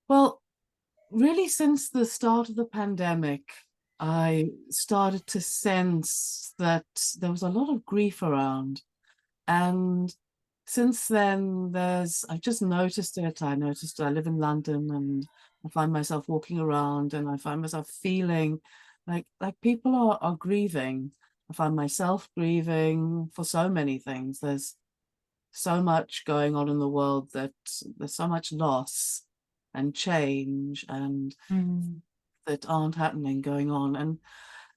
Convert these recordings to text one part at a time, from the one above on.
Well, really, since the start of the pandemic, I started to sense that there was a lot of grief around. And since then, I've just noticed it. I live in London and I find myself walking around and I find myself feeling like people are grieving. I find myself grieving for so many things. There's so much going on in the world that there's so much loss and change and Mm. that aren't happening going on.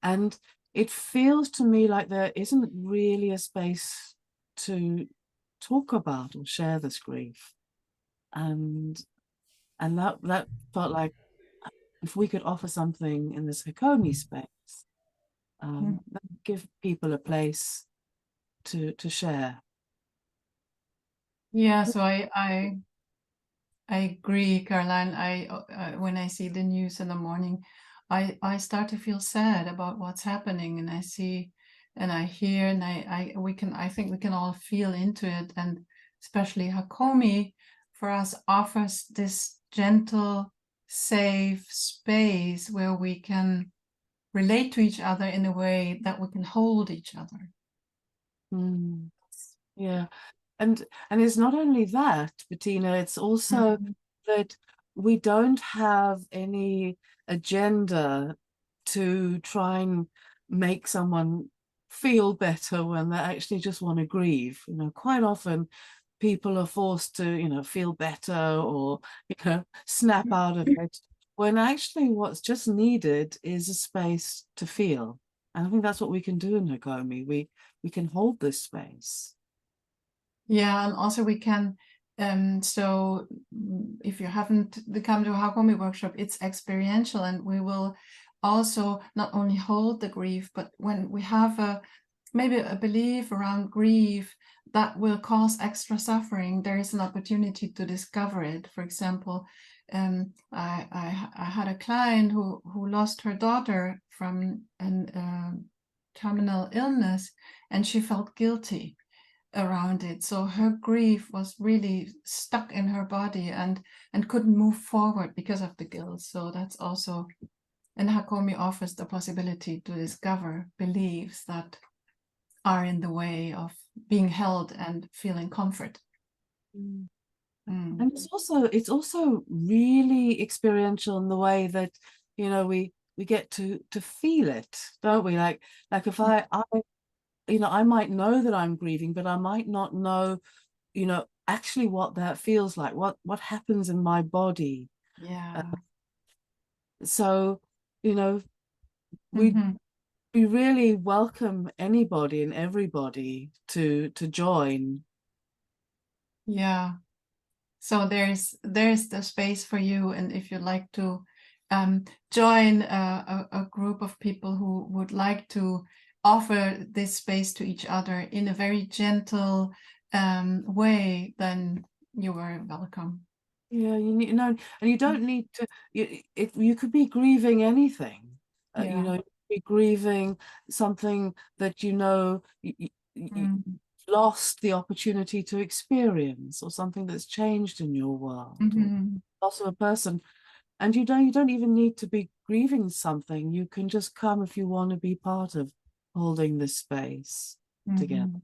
And it feels to me like there isn't really a space to talk about or share this grief. And that felt like if we could offer something in this Hakomi space, Mm. that would give people a place to share. Yeah, so I agree, Caroline. When I see the news in the morning, I start to feel sad about what's happening, and I see and I hear and I think we can all feel into it, and especially Hakomi for us offers this gentle, safe space where we can relate to each other in a way that we can hold each other. Mm, yeah. And it's not only that, Bettina, it's also Mm. that we don't have any agenda to try and make someone feel better when they actually just want to grieve. Quite often people are forced to, feel better or, snap out of it, when actually what's just needed is a space to feel. And I think that's what we can do in Hakomi. We can hold this space. Yeah, and also we can, so if you haven't come to a Hakomi workshop, it's experiential, and we will also not only hold the grief, but when we have maybe a belief around grief that will cause extra suffering, there is an opportunity to discover it. For example, I had a client who lost her daughter from an terminal illness, and she felt guilty around it. So her grief was really stuck in her body and couldn't move forward because of the guilt. So that's also, and Hakomi offers the possibility to discover beliefs that are in the way of being held and feeling comfort. Mm. Mm. And it's also really experiential in the way that, we get to feel it, don't we? Like if I might know that I'm grieving, but I might not know, actually what that feels like, what happens in my body. Uh, Yeah. so, you know, we Mhm. we really welcome anybody and everybody to join. Yeah. So there's the space for you, and if you'd like to join a group of people who would like to offer this space to each other in a very gentle way, then you are welcome. Yeah, and you don't need to. You could be grieving anything. Yeah. Be grieving something that you Mm. lost the opportunity to experience, or something that's changed in your world, or Mhm. loss of a person. And you don't even need to be grieving something. You can just come if you want to be part of holding this space together. Mhm.